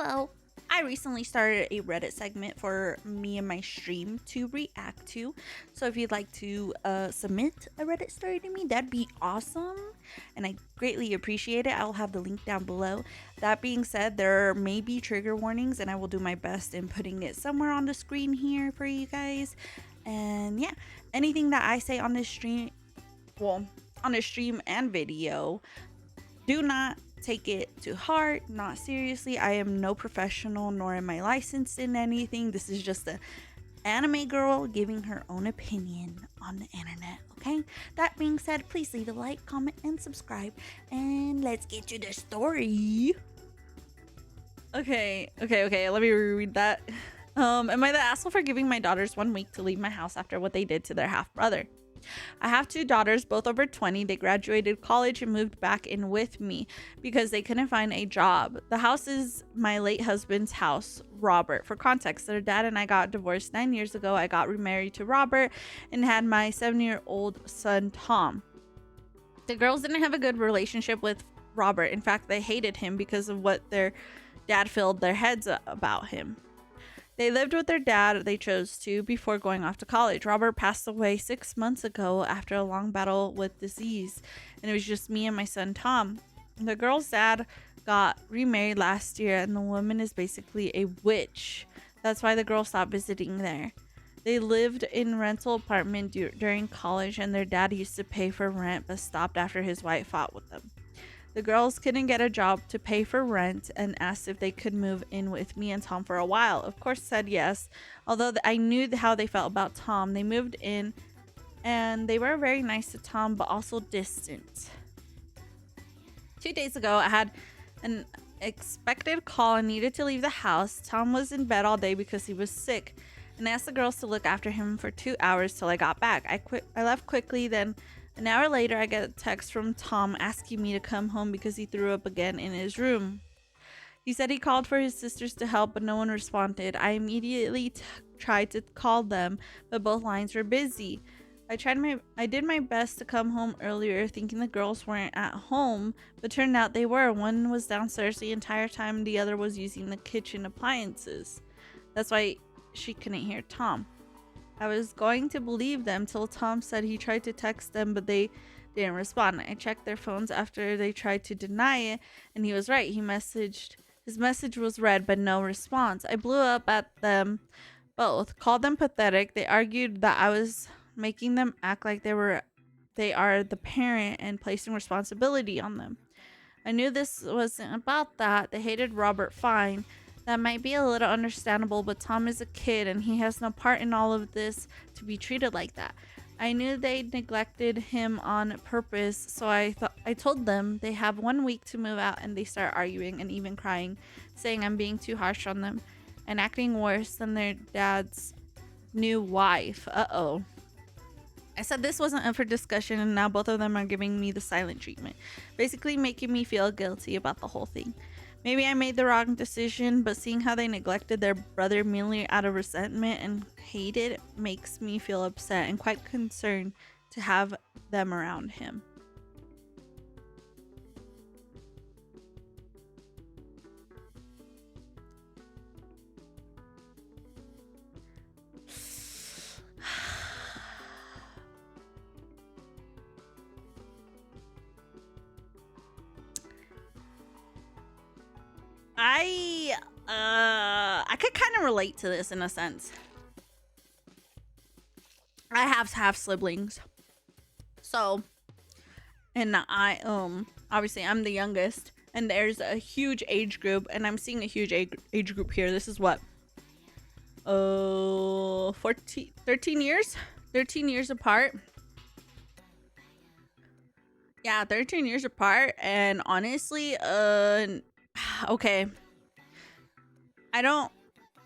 So, I recently started a Reddit segment for me and my stream to react to. So, if you'd like to submit a Reddit story to me, that'd be awesome. And I greatly appreciate it. I'll have the link down below. That being said, there may be trigger warnings, and I will do my best in putting it somewhere on the screen here for you guys. And yeah, anything that I say on this stream, well, on the stream and video, do not take it to heart, not seriously. I am no professional, nor am I licensed in anything. This is just a anime girl giving her own opinion on the internet, okay? That being said, please leave a like, comment, and subscribe, and let's get to the story. Okay, let me reread that. Am I the asshole for giving my daughters 1 week to leave my house after what they did to their half brother? I have 2 daughters, both over 20. They graduated college and moved back in with me because they couldn't find a job. The house is my late husband's house, Robert. For context, their dad and I got divorced 9 years ago. I got remarried to Robert and had my 7-year-old son, Tom. The girls didn't have a good relationship with Robert. In fact, they hated him because of what their dad filled their heads about him. They lived with their dad, they chose to, before going off to college. Robert passed away 6 months ago after a long battle with disease, and it was just me and my son Tom. The girl's dad got remarried last year, and the woman is basically a witch. That's why the girl stopped visiting there. They lived in rental apartment during college, and their dad used to pay for rent but stopped after his wife fought with them. The girls couldn't get a job to pay for rent and asked if they could move in with me and Tom for a while. Of course, said yes. Although I knew how they felt about Tom, they moved in and they were very nice to Tom, but also distant. 2 days ago, I had an expected call and needed to leave the house. Tom was in bed all day because he was sick, and I asked the girls to look after him for 2 hours till I got back. I left quickly. Then an hour later, I get a text from Tom asking me to come home because he threw up again in his room. He said he called for his sisters to help, but no one responded. I immediately tried to call them, but both lines were busy. I did my best to come home earlier, thinking the girls weren't at home, but turned out they were. One was downstairs the entire time, and the other was using the kitchen appliances. That's why she couldn't hear Tom. I was going to believe them till Tom said he tried to text them, but they didn't respond. I checked their phones after they tried to deny it, and he was right. His message was read, but no response. I blew up at them both, called them pathetic. They argued that I was making them act like they are the parent and placing responsibility on them. I knew this wasn't about that. They hated Robert fine. That might be a little understandable, but Tom is a kid and he has no part in all of this to be treated like that. I knew they neglected him on purpose, so I told them they have 1 week to move out, and they start arguing and even crying, saying I'm being too harsh on them and acting worse than their dad's new wife. Uh-oh. I said this wasn't up for discussion, and now both of them are giving me the silent treatment, basically making me feel guilty about the whole thing. Maybe I made the wrong decision, but seeing how they neglected their brother merely out of resentment and hate it makes me feel upset and quite concerned to have them around him. I could kind of relate to this in a sense. I have half siblings, so, and I obviously I'm the youngest, and there's a huge age group, and I'm seeing a huge age group here. This is what 13 years apart. Yeah, 13 years apart, and honestly, okay, I don't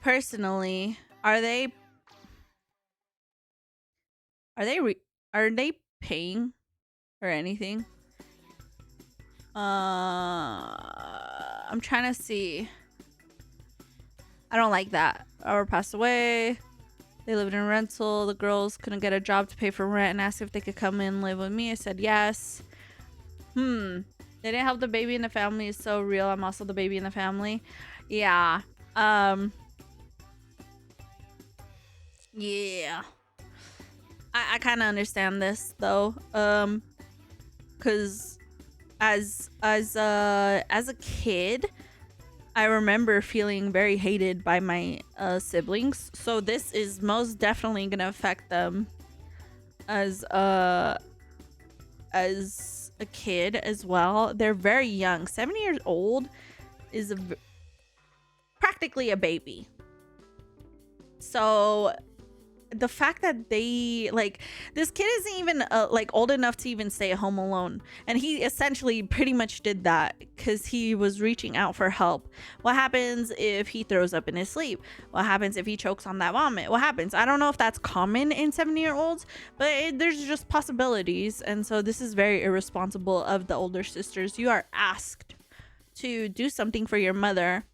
personally, are they paying or anything? I'm trying to see. I don't like that. Our passed away. They lived in rental. The girls couldn't get a job to pay for rent and asked if they could come in and live with me. I said yes. They didn't have the baby in the family is so real. I'm also the baby in the family. Yeah. Um. Yeah. I kind of understand this though. Cause as a kid, I remember feeling very hated by my siblings. So this is most definitely gonna affect them as a kid as well. They're very young. 7 years old is practically a baby. So the fact that they like this kid isn't even like old enough to even stay at home alone, and he essentially pretty much did that because he was reaching out for help. What happens if he throws up in his sleep? What happens if he chokes on that vomit? What happens? I don't know if that's common in 7-year-olds, but there's just possibilities. And so this is very irresponsible of the older sisters. You are asked to do something for your mother,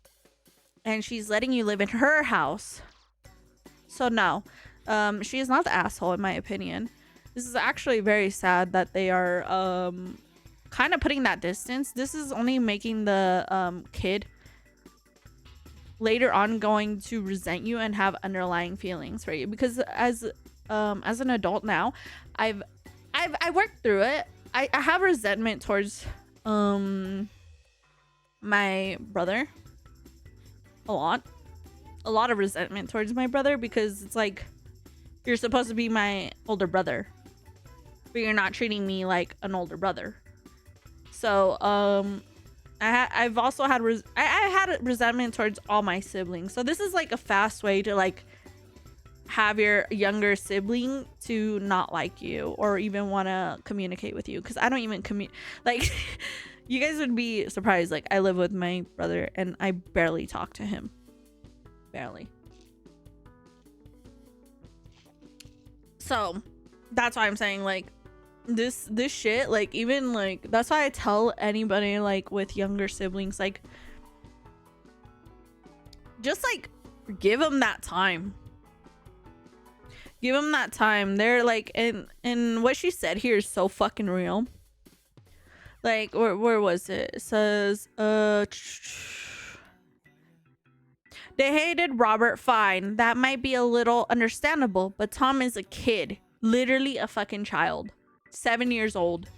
and she's letting you live in her house. So no, she is not the asshole in my opinion. This is actually very sad that they are kind of putting that distance. This is only making the kid later on going to resent you and have underlying feelings for you. Because as an adult now, I worked through it. I have resentment towards my brother a lot of resentment towards my brother, because it's like, you're supposed to be my older brother, but you're not treating me like an older brother. So I've also had I had resentment towards all my siblings. So this is like a fast way to like have your younger sibling to not like you or even want to communicate with you, because I don't even like you guys would be surprised. Like, I live with my brother and I barely talk to him. Barely. So that's why I'm saying, like, this shit, like, even like, that's why I tell anybody like with younger siblings, like, just like give them that time. Give them that time. They're like, and what she said here is so fucking real. Like, where was it? It says they hated Robert, fine. That might be a little understandable, but Tom is a kid. Literally a fucking child. 7 years old.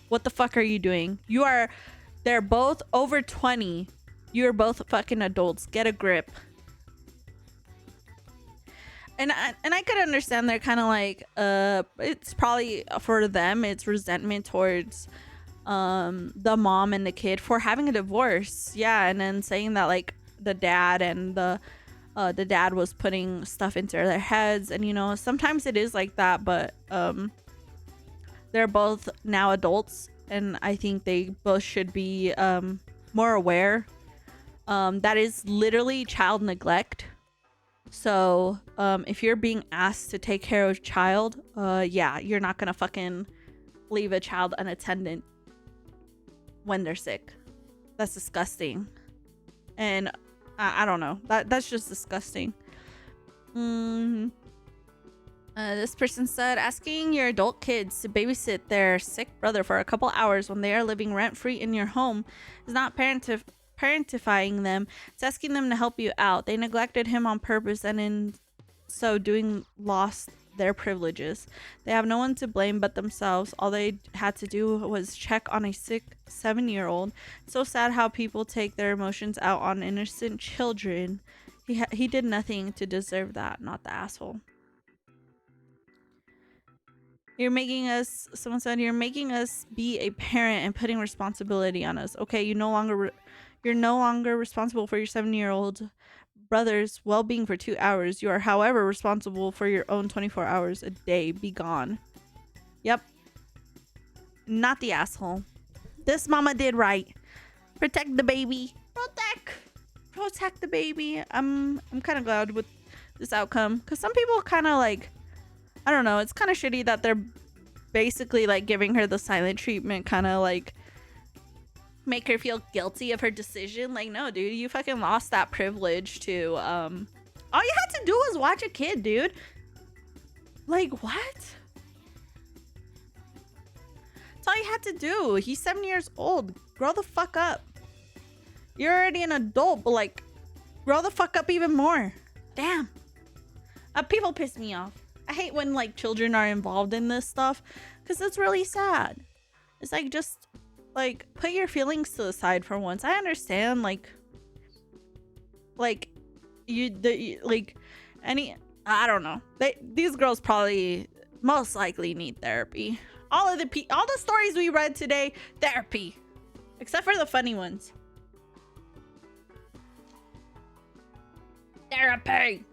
What the fuck are you doing? They're both over 20. You're both fucking adults. Get a grip. And I could understand they're kind of like, it's probably for them, it's resentment towards the mom and the kid for having a divorce. Yeah, and then saying that like the dad and the dad was putting stuff into their heads, and you know, sometimes it is like that, but they're both now adults, and I think they both should be more aware. That is literally child neglect. So if you're being asked to take care of a child, yeah, you're not gonna fucking leave a child unattended when they're sick. That's disgusting. And I don't know, that's just disgusting. This person said, asking your adult kids to babysit their sick brother for a couple hours when they are living rent-free in your home is not parentifying them. It's asking them to help you out. They neglected him on purpose, and in so doing lost their privileges. They have no one to blame but themselves. All they had to do was check on a sick 7-year-old. So sad how people take their emotions out on innocent children. He did nothing to deserve that, not the asshole. Someone said, you're making us be a parent and putting responsibility on us. Okay, you're no longer responsible for your 7-year-old brother's well-being for 2 hours. You are, however, responsible for your own 24 hours a day. Be gone. Yep. Not the asshole. This mama did right. Protect the baby. Protect the baby. I'm kind of glad with this outcome, because some people kind of like, I don't know, it's kind of shitty that they're basically like giving her the silent treatment, kind of like make her feel guilty of her decision. Like, no, dude, you fucking lost that privilege to all you had to do was watch a kid, dude. Like, what? That's all you had to do. He's 7 years old. Grow the fuck up. You're already an adult, but like, grow the fuck up even more. Damn. People piss me off. I hate when like children are involved in this stuff because it's really sad. It's like, just like put your feelings to the side for once. I understand like I don't know. These girls probably most likely need therapy. All the stories we read today, therapy. Except for the funny ones. Therapy.